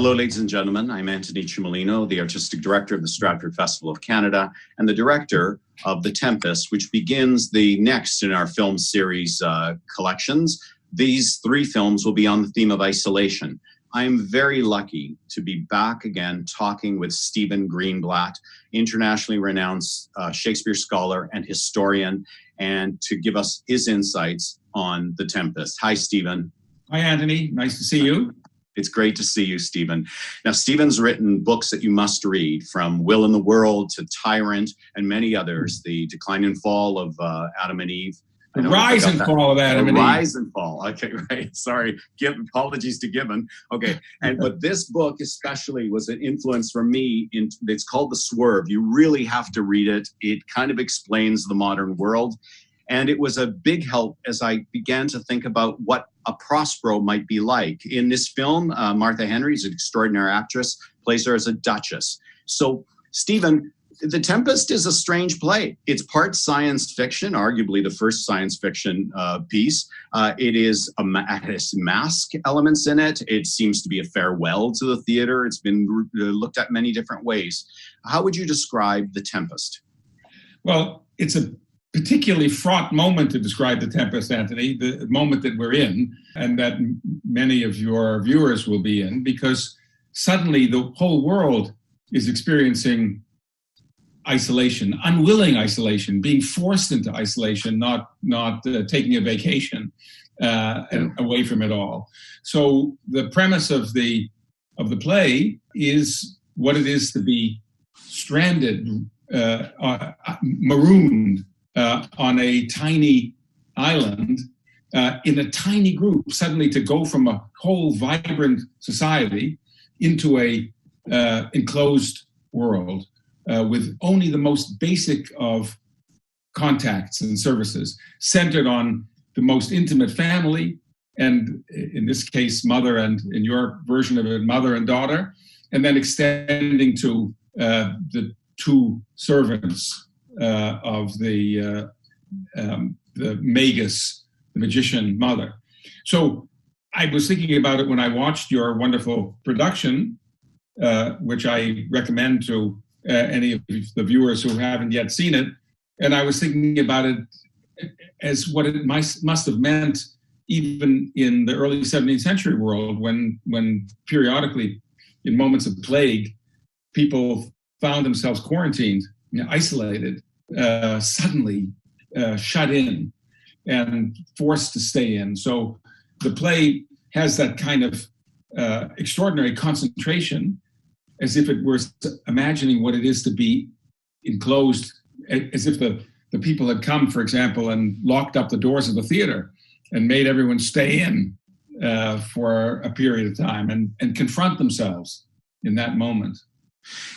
Hello, ladies and gentlemen. I'm Antoni Cimolino, the Artistic Director of the Stratford Festival of Canada and the Director of the Tempest, which begins the next in our film series collections. These 3 films will be on the theme of isolation. I am very lucky to be back again talking with Stephen Greenblatt, internationally renowned Shakespeare scholar and historian, and to give us his insights on The Tempest. Hi, Stephen. Hi, Antoni. Nice to see you. It's great to see you, Stephen. Now, Stephen's written books that you must read, from Will in the World to Tyrant and many others, The Decline and Fall of Adam and Eve. The Rise and Fall of Adam and Eve. Rise and Fall. Okay, right. Sorry. Apologies to Gibbon. Okay. But this book especially was an influence for me. It's called The Swerve. You really have to read it. It kind of explains the modern world. And it was a big help as I began to think about what a Prospero might be like. In this film, Martha Henry is an extraordinary actress, plays her as a duchess. So, Stephen, The Tempest is a strange play. It's part science fiction, arguably the first science fiction piece. It has mask elements in it. It seems to be a farewell to the theater. It's been looked at many different ways. How would you describe The Tempest? Well, it's a particularly fraught moment to describe The Tempest, Antoni, the moment that we're in, and that many of your viewers will be in, because suddenly the whole world is experiencing isolation, unwilling isolation, being forced into isolation, not taking a vacation away from it all. So the premise of the play is what it is to be stranded, marooned on a tiny island in a tiny group, suddenly to go from a whole vibrant society into a enclosed world with only the most basic of contacts and services, centered on the most intimate family, and in this case, mother, and in your version of it, mother and daughter, and then extending to the 2 servants of the magus, the magician mother. So I was thinking about it when I watched your wonderful production, which I recommend to any of the viewers who haven't yet seen it. And I was thinking about it as what it must have meant even in the early 17th century world, when periodically, in moments of plague, people found themselves quarantined, isolated, suddenly shut in and forced to stay in. So the play has that kind of extraordinary concentration, as if it were imagining what it is to be enclosed, as if the people had come, for example, and locked up the doors of the theater and made everyone stay in for a period of time and confront themselves in that moment.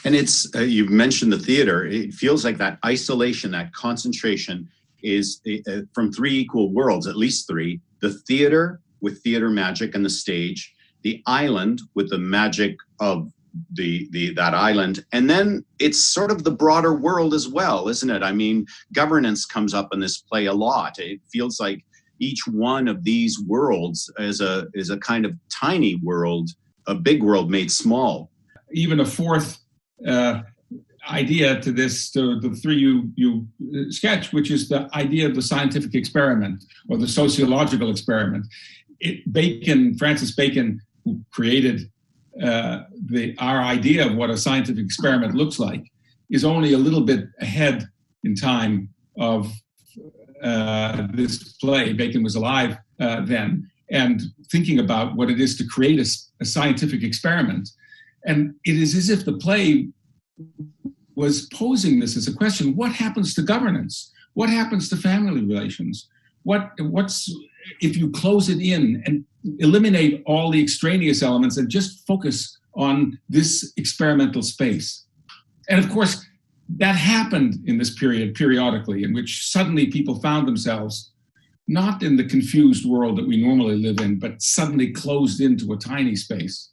And it's, you've mentioned the theater. It feels like that isolation, that concentration is from 3 equal worlds, at least 3. The theater with theater magic and the stage, the island with the magic of that island, and then it's sort of the broader world as well, isn't it? I mean, governance comes up in this play a lot. It feels like each one of these worlds is a kind of tiny world, a big world made small. Even a 4th idea to this, to the 3 you sketch, which is the idea of the scientific experiment or the sociological experiment. Francis Bacon, who created our idea of what a scientific experiment looks like, is only a little bit ahead in time of this play. Bacon was alive then, and thinking about what it is to create a scientific experiment. And it is as if the play was posing this as a question: what happens to governance? What happens to family relations? What's if you close it in and eliminate all the extraneous elements and just focus on this experimental space? And of course, that happened in this period periodically, in which suddenly people found themselves not in the confused world that we normally live in, but suddenly closed into a tiny space.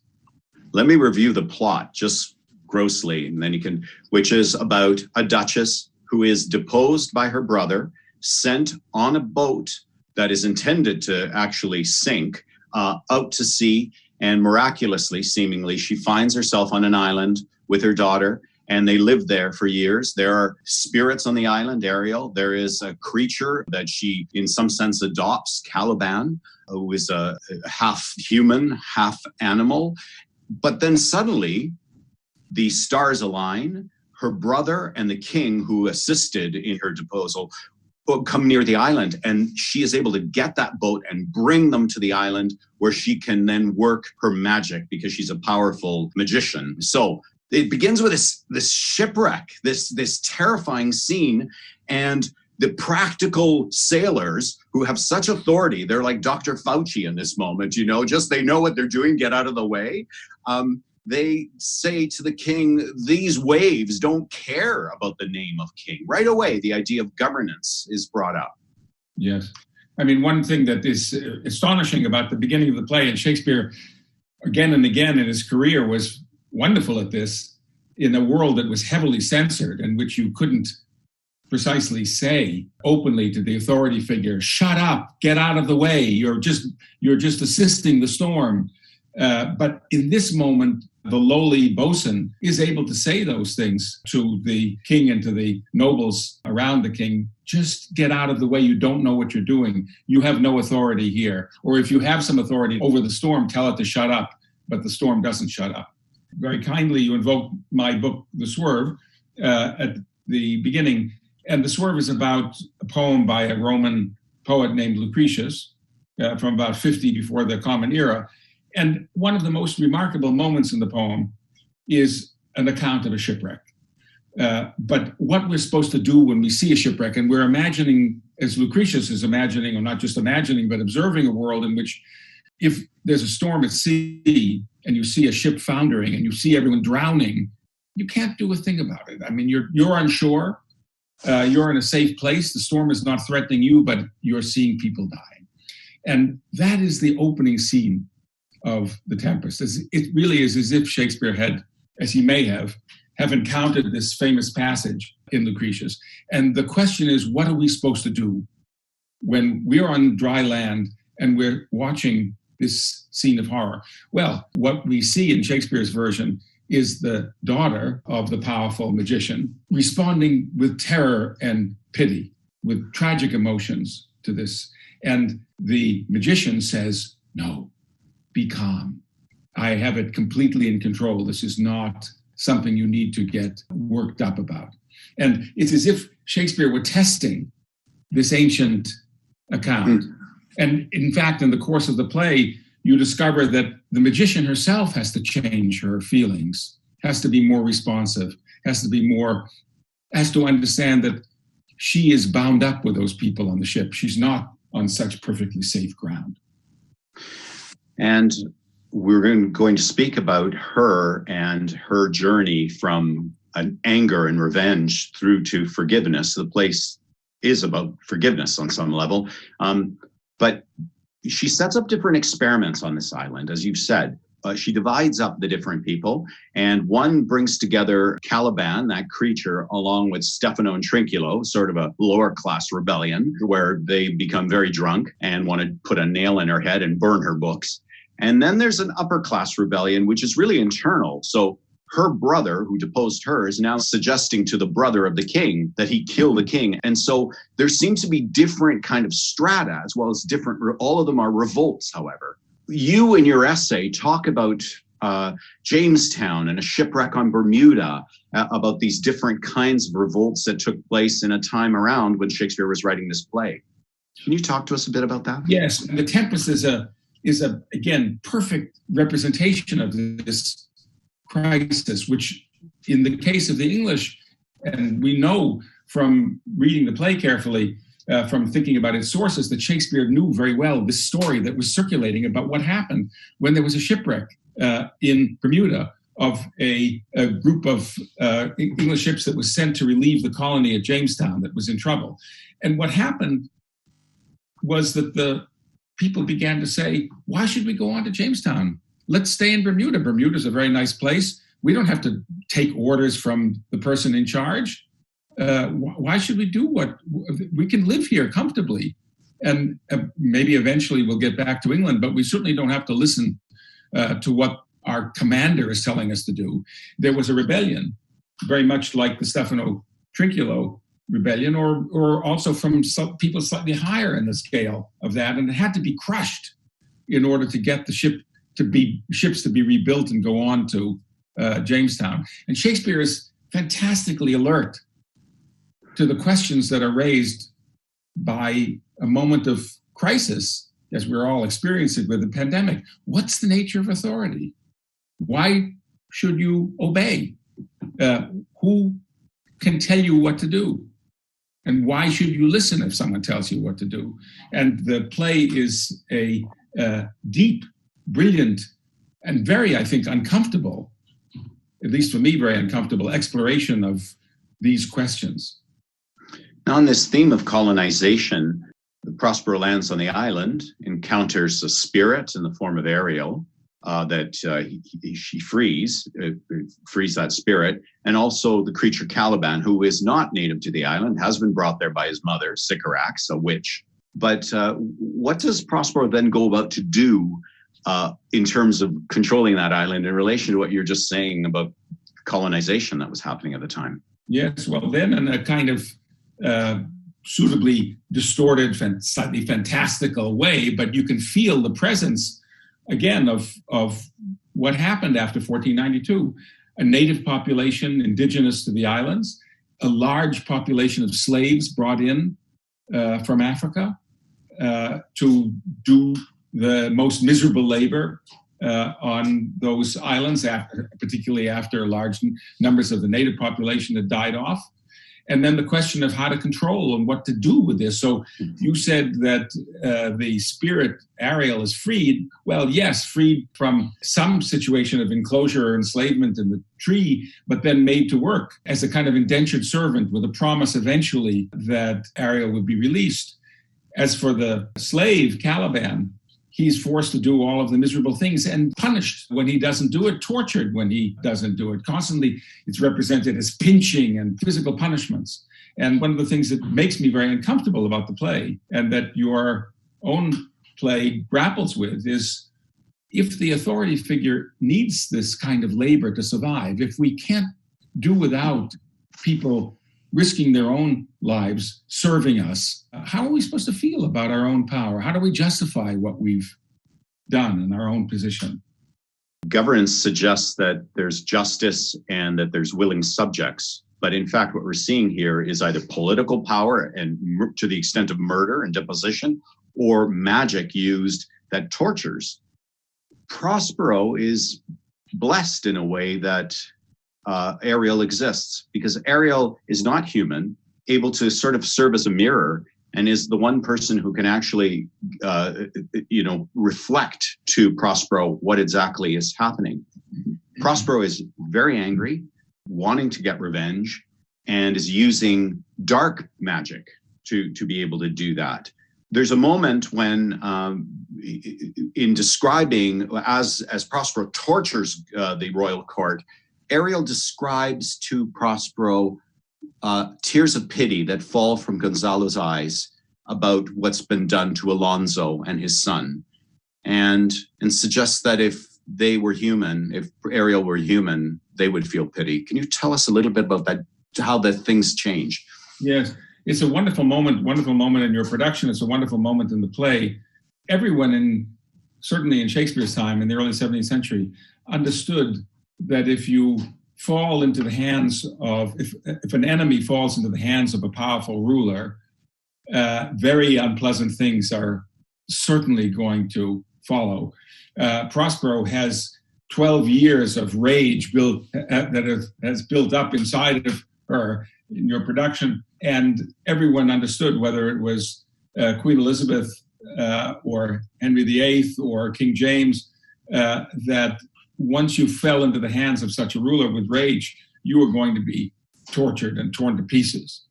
Let me review the plot just grossly, and then you can, which is about a duchess who is deposed by her brother, sent on a boat that is intended to actually sink out to sea, And miraculously, seemingly, she finds herself on an island with her daughter, and they live there for years. There are spirits on the island, Ariel. There is a creature that she, in some sense, adopts, Caliban, who is a half human, half animal. But then suddenly, the stars align. Her brother and the king who assisted in her disposal come near the island, and she is able to get that boat and bring them to the island where she can then work her magic because she's a powerful magician. So it begins with this shipwreck, this terrifying scene, and the practical sailors who have such authority, they're like Dr. Fauci in this moment, just they know what they're doing, get out of the way. They say to the king, these waves don't care about the name of king. Right away, the idea of governance is brought up. Yes. I mean, one thing that is astonishing about the beginning of the play, and Shakespeare, again and again in his career, was wonderful at this, in a world that was heavily censored and which you couldn't precisely say openly to the authority figure, shut up, get out of the way, you're just assisting the storm. But in this moment, the lowly bosun is able to say those things to the king and to the nobles around the king. Just get out of the way. You don't know what you're doing. You have no authority here. Or if you have some authority over the storm, tell it to shut up. But the storm doesn't shut up. Very kindly, you invoke my book, The Swerve, at the beginning. And The Swerve is about a poem by a Roman poet named Lucretius from about 50 before the Common Era. And one of the most remarkable moments in the poem is an account of a shipwreck. But what we're supposed to do when we see a shipwreck, and we're imagining, as Lucretius is imagining, or not just imagining, but observing a world in which if there's a storm at sea and you see a ship foundering and you see everyone drowning, you can't do a thing about it. I mean, you're on shore, you're in a safe place, the storm is not threatening you, but you're seeing people dying. And that is the opening scene of The Tempest. It really is as if Shakespeare had, as he may have encountered this famous passage in Lucretius. And the question is, what are we supposed to do when we're on dry land and we're watching this scene of horror? Well, what we see in Shakespeare's version is the daughter of the powerful magician responding with terror and pity, with tragic emotions to this. And the magician says, no, be calm. I have it completely in control. This is not something you need to get worked up about. And it's as if Shakespeare were testing this ancient account. And in fact, in the course of the play, you discover that the magician herself has to change her feelings, has to be more responsive, has to understand that she is bound up with those people on the ship. She's not on such perfectly safe ground. And we're going to speak about her and her journey from an anger and revenge through to forgiveness. The place is about forgiveness on some level. But she sets up different experiments on this island, as you've said. She divides up the different people, and one brings together Caliban, that creature, along with Stefano and Trinculo, sort of a lower class rebellion, where they become very drunk and want to put a nail in her head and burn her books. And then there's an upper class rebellion, which is really internal. So her brother, who deposed her, is now suggesting to the brother of the king that he kill the king. And so there seems to be different kind of strata, as well as different, all of them are revolts, however. You, in your essay, talk about Jamestown and a shipwreck on Bermuda, about these different kinds of revolts that took place in a time around when Shakespeare was writing this play. Can you talk to us a bit about that? Yes, The Tempest is a again, perfect representation of this crisis, which in the case of the English, and we know from reading the play carefully, from thinking about its sources, that Shakespeare knew very well this story that was circulating about what happened when there was a shipwreck in Bermuda of a group of English ships that was sent to relieve the colony at Jamestown that was in trouble. And what happened was that the people began to say, why should we go on to Jamestown? Let's stay in Bermuda. Bermuda's a very nice place. We don't have to take orders from the person in charge. Why should we do what we can live here comfortably? And maybe eventually we'll get back to England, but we certainly don't have to listen to what our commander is telling us to do. There was a rebellion, very much like the Stefano Trinculo rebellion, or also from some people slightly higher in the scale of that, and it had to be crushed in order to get the ships to be rebuilt and go on to Jamestown. And Shakespeare is fantastically alert to the questions that are raised by a moment of crisis, as we're all experiencing with the pandemic. What's the nature of authority? Why should you obey? Who can tell you what to do? And why should you listen if someone tells you what to do? And the play is a deep, brilliant, and very, I think, uncomfortable, at least for me, very uncomfortable exploration of these questions. Now, on this theme of colonization, Prospero lands on the island, encounters a spirit in the form of Ariel that she frees that spirit, and also the creature Caliban, who is not native to the island, has been brought there by his mother, Sycorax, a witch. But what does Prospero then go about to do in terms of controlling that island in relation to what you're just saying about colonization that was happening at the time? Yes, well, then in a kind of suitably distorted and slightly fantastical way, but you can feel the presence again of what happened after 1492. A native population indigenous to the islands, a large population of slaves brought in from Africa to do the most miserable labor on those islands, particularly after large numbers of the native population had died off. And then the question of how to control and what to do with this. So you said that the spirit, Ariel, is freed. Well, yes, freed from some situation of enclosure or enslavement in the tree, but then made to work as a kind of indentured servant with a promise eventually that Ariel would be released. As for the slave, Caliban, he's forced to do all of the miserable things and punished when he doesn't do it, tortured when he doesn't do it. Constantly, it's represented as pinching and physical punishments. And one of the things that makes me very uncomfortable about the play, and that your own play grapples with, is if the authority figure needs this kind of labor to survive, if we can't do without people risking their own lives, serving us, how are we supposed to feel about our own power? How do we justify what we've done in our own position? Governance suggests that there's justice and that there's willing subjects. But in fact, what we're seeing here is either political power and to the extent of murder and deposition, or magic used that tortures. Prospero is blessed in a way that Ariel exists, because Ariel is not human, able to sort of serve as a mirror, and is the one person who can actually, reflect to Prospero what exactly is happening. Prospero is very angry, wanting to get revenge, and is using dark magic to be able to do that. There's a moment when, in describing, as Prospero tortures the royal court, Ariel describes to Prospero tears of pity that fall from Gonzalo's eyes about what's been done to Alonso and his son, and suggests that if they were human, if Ariel were human, they would feel pity. Can you tell us a little bit about that, how the things change? Yes, it's a wonderful moment in your production. It's a wonderful moment in the play. Everyone, certainly in Shakespeare's time, in the early 17th century, understood that if you fall into the hands of, if an enemy falls into the hands of a powerful ruler, very unpleasant things are certainly going to follow. Prospero has 12 years of rage that has built up inside of her in your production, and everyone understood, whether it was Queen Elizabeth or Henry VIII or King James, that once you fell into the hands of such a ruler with rage, you were going to be tortured and torn to pieces.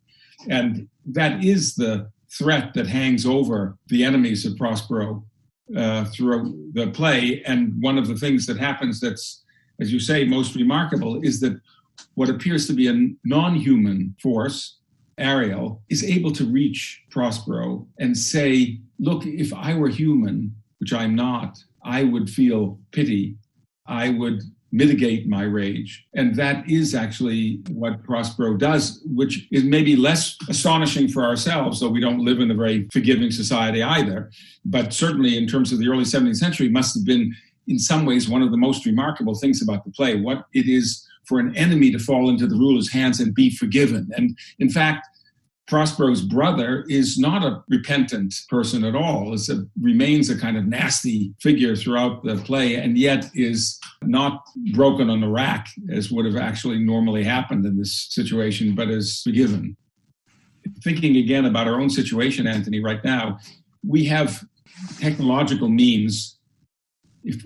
And that is the threat that hangs over the enemies of Prospero through the play. And one of the things that happens that's, as you say, most remarkable is that what appears to be a non-human force, Ariel, is able to reach Prospero and say, look, if I were human, which I'm not, I would feel pity. I would mitigate my rage. And that is actually what Prospero does, which is maybe less astonishing for ourselves, though we don't live in a very forgiving society either. But certainly in terms of the early 17th century, must have been in some ways one of the most remarkable things about the play, what it is for an enemy to fall into the ruler's hands and be forgiven. And in fact, Prospero's brother is not a repentant person at all. Remains a kind of nasty figure throughout the play, and yet is not broken on the rack, as would have actually normally happened in this situation, but is forgiven. Thinking again about our own situation, Anthony, right now, we have technological means,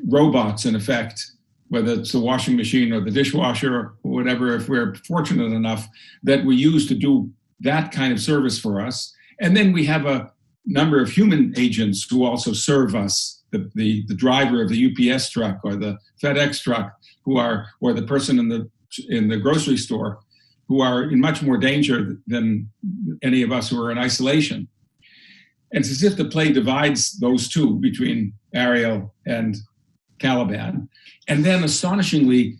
robots in effect, whether it's the washing machine or the dishwasher or whatever, if we're fortunate enough, that we use to do that kind of service for us. And then we have a number of human agents who also serve us, the driver of the UPS truck or the FedEx truck, or the person in the grocery store, who are in much more danger than any of us who are in isolation. And it's as if the play divides those two between Ariel and Caliban. And then astonishingly,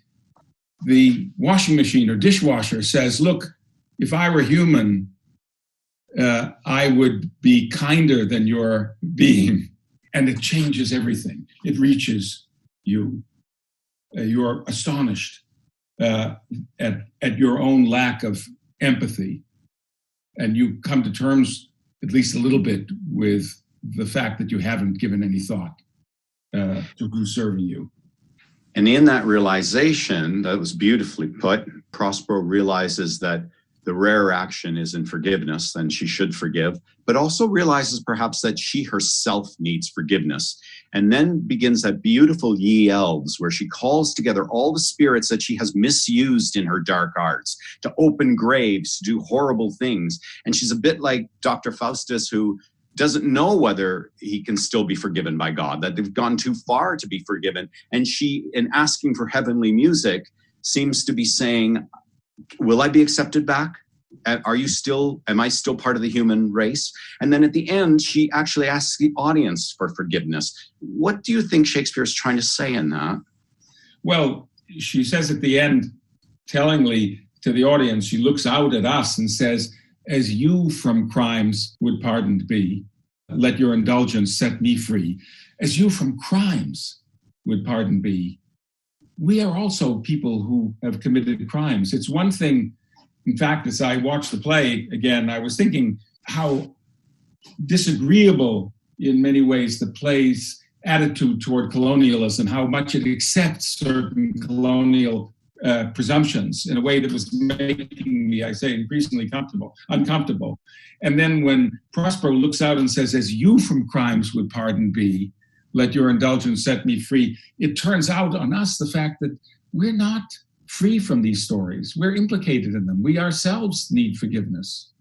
the washing machine or dishwasher says, look, if I were human, I would be kinder than your being. And it changes everything. It reaches you. You're astonished at your own lack of empathy. And you come to terms, at least a little bit, with the fact that you haven't given any thought to who's serving you. And in that realization, that was beautifully put, Prospero realizes that the rare action is in forgiveness, then she should forgive, but also realizes perhaps that she herself needs forgiveness. And then begins that beautiful Ye Elves, where she calls together all the spirits that she has misused in her dark arts, to open graves, to do horrible things. And she's a bit like Dr. Faustus, who doesn't know whether he can still be forgiven by God, that they've gone too far to be forgiven. And she, in asking for heavenly music, seems to be saying, will I be accepted back? Am I still part of the human race? And then at the end, she actually asks the audience for forgiveness. What do you think Shakespeare is trying to say in that? Well, she says at the end, tellingly to the audience, she looks out at us and says, as you from crimes would pardoned be, let your indulgence set me free. As you from crimes would pardoned be, we are also people who have committed crimes. It's one thing, in fact, as I watched the play again, I was thinking how disagreeable in many ways the play's attitude toward colonialism, how much it accepts certain colonial presumptions in a way that was making me, I say, increasingly uncomfortable. And then when Prospero looks out and says, as you from crimes would pardon be, let your indulgence set me free, it turns out on us the fact that we're not free from these stories. We're implicated in them. We ourselves need forgiveness.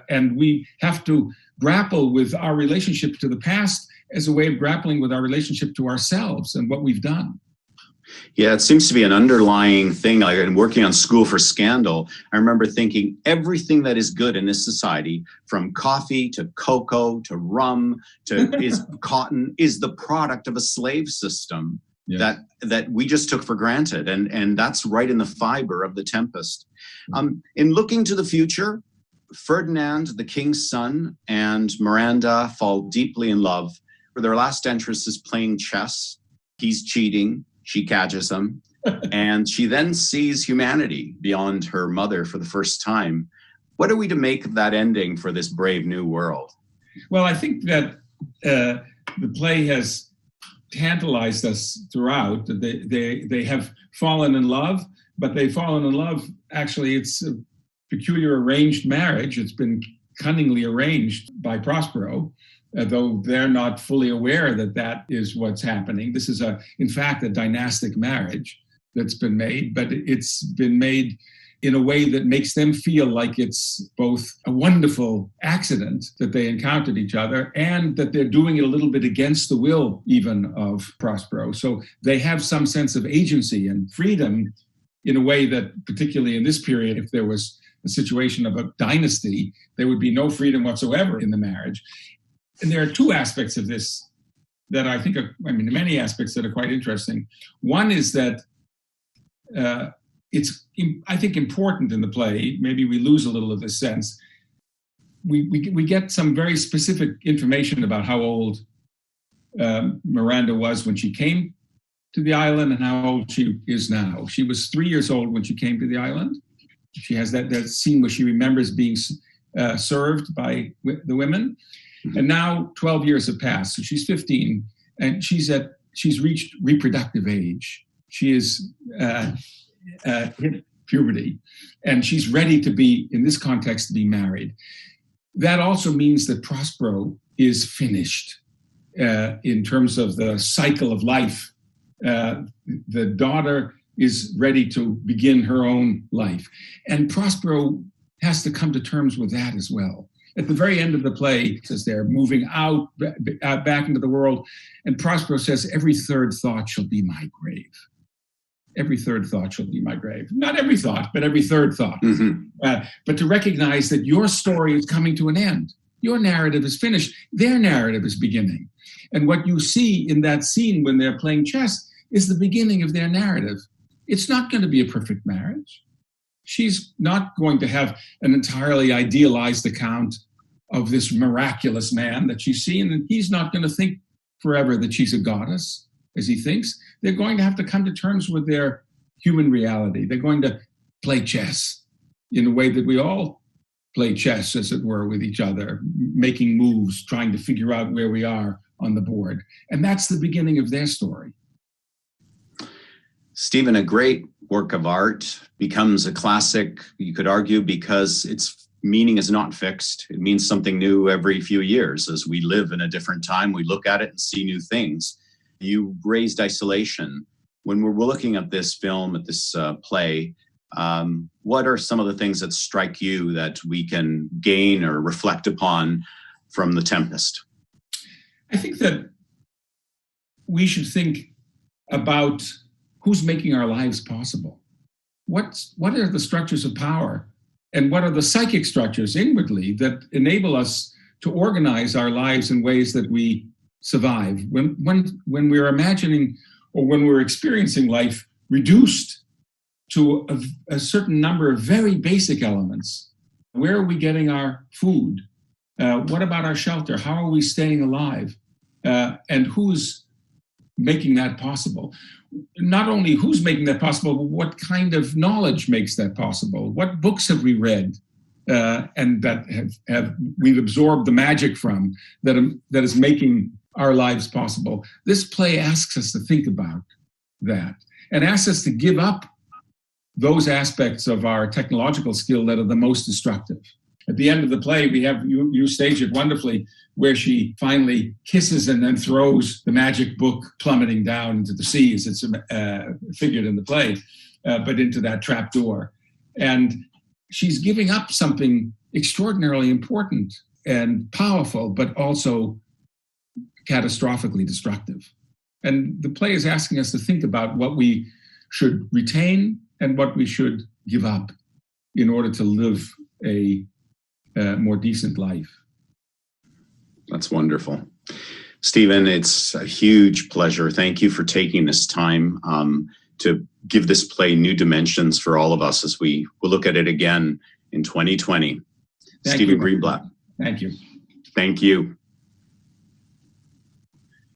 And we have to grapple with our relationship to the past as a way of grappling with our relationship to ourselves and what we've done. Yeah, it seems to be an underlying thing. Like in working on School for Scandal, I remember thinking everything that is good in this society, from coffee to cocoa to rum to is cotton, is the product of a slave system. Yes. that we just took for granted. And that's right in the fiber of the Tempest. In looking to the future, Ferdinand, the king's son, and Miranda fall deeply in love. For their last entrance is playing chess. He's cheating. She catches him. And she then sees humanity beyond her mother for the first time. What are we to make of that ending for this brave new world? Well, I think that the play has tantalized us throughout. They have fallen in love, but they've fallen in love. Actually, it's a peculiar arranged marriage. It's been cunningly arranged by Prospero, though they're not fully aware that that is what's happening. This is, in fact, a dynastic marriage that's been made, but it's been made in a way that makes them feel like it's both a wonderful accident that they encountered each other and that they're doing it a little bit against the will even of Prospero. So they have some sense of agency and freedom in a way that, particularly in this period, if there was a situation of a dynasty, there would be no freedom whatsoever in the marriage. And there are two aspects of this that I think are, many aspects that are quite interesting. One is that it's, I think, important in the play. Maybe we lose a little of this sense. We get some very specific information about how old Miranda was when she came to the island and how old she is now. She was 3 years old when she came to the island. She has that scene where she remembers being served by the women. And now 12 years have passed. So she's 15 and she's reached reproductive age. She is hit puberty and she's ready to be, in this context, to be married. That also means that Prospero is finished in terms of the cycle of life. The daughter is ready to begin her own life. And Prospero has to come to terms with that as well. At the very end of the play, as they're moving out back into the world, and Prospero says, every third thought shall be my grave. Every third thought shall be my grave. Not every thought, but every third thought. But to recognize that your story is coming to an end. Your narrative is finished. Their narrative is beginning. And what you see in that scene when they're playing chess is the beginning of their narrative. It's not going to be a perfect marriage. She's not going to have an entirely idealized account of this miraculous man that she's seen, and he's not going to think forever that she's a goddess, as he thinks. They're going to have to come to terms with their human reality. They're going to play chess in a way that we all play chess, as it were, with each other, making moves, trying to figure out where we are on the board. And that's the beginning of their story. Stephen, a great work of art becomes a classic, you could argue, because its meaning is not fixed. It means something new every few years. As we live in a different time, we look at it and see new things. You raised isolation. When we're looking at this film, at this play, what are some of the things that strike you that we can gain or reflect upon from The Tempest? I think that we should think about who's making our lives possible. What are the structures of power, and what are the psychic structures inwardly that enable us to organize our lives in ways that we survive? When we're imagining or when we're experiencing life reduced to a certain number of very basic elements, where are we getting our food? What about our shelter? How are we staying alive? And who's making that possible? Not only who's making that possible, but what kind of knowledge makes that possible? What books have we read and that we've absorbed the magic from that is making our lives possible? This play asks us to think about that and asks us to give up those aspects of our technological skill that are the most destructive. At the end of the play, we have, you stage it wonderfully, where she finally kisses and then throws the magic book plummeting down into the sea, as it's figured in the play, but into that trap door. And she's giving up something extraordinarily important and powerful, but also catastrophically destructive. And the play is asking us to think about what we should retain and what we should give up in order to live a more decent life. That's wonderful. Stephen, it's a huge pleasure. Thank you for taking this time to give this play new dimensions for all of us as we will look at it again in 2020. Stephen Greenblatt. Thank you. Thank you.